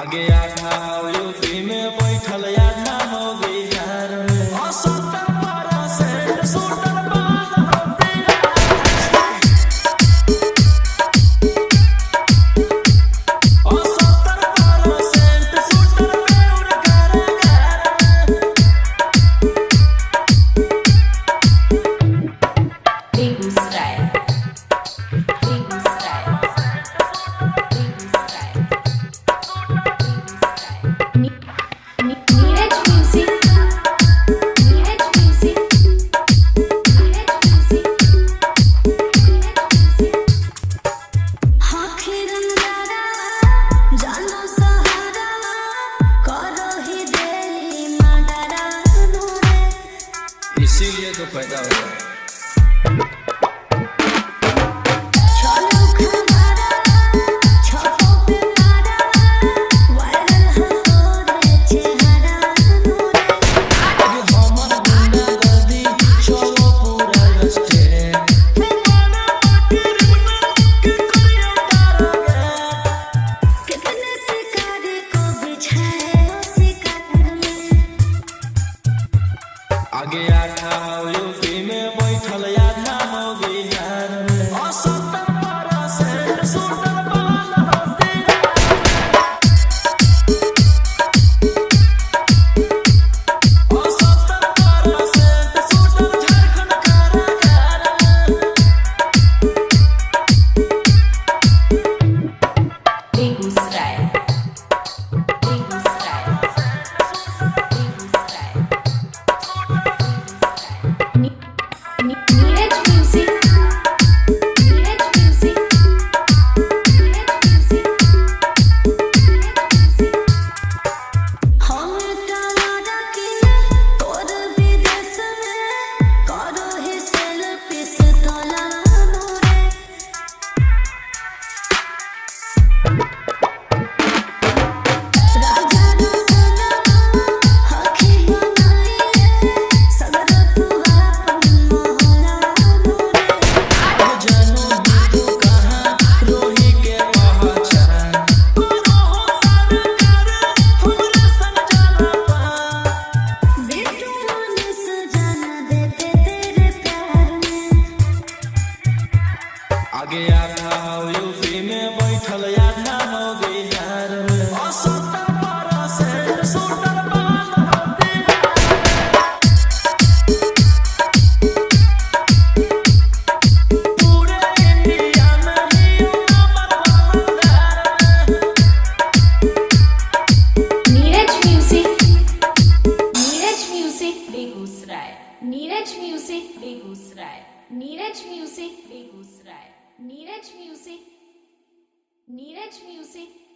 आगे आधा यूपी में बैठल आधा हो बिहार में इसीलिए तो पैदा हुआ। आगे आधा यूपी में बैठल आधा हो बिहार में आगे आधा यूपी में बैठल आधा हो बिहार में पूरे इंडिया में ही Neeraj music Begusarai, Neeraj music Begusarai, Neeraj music Begusarai, Neeraj music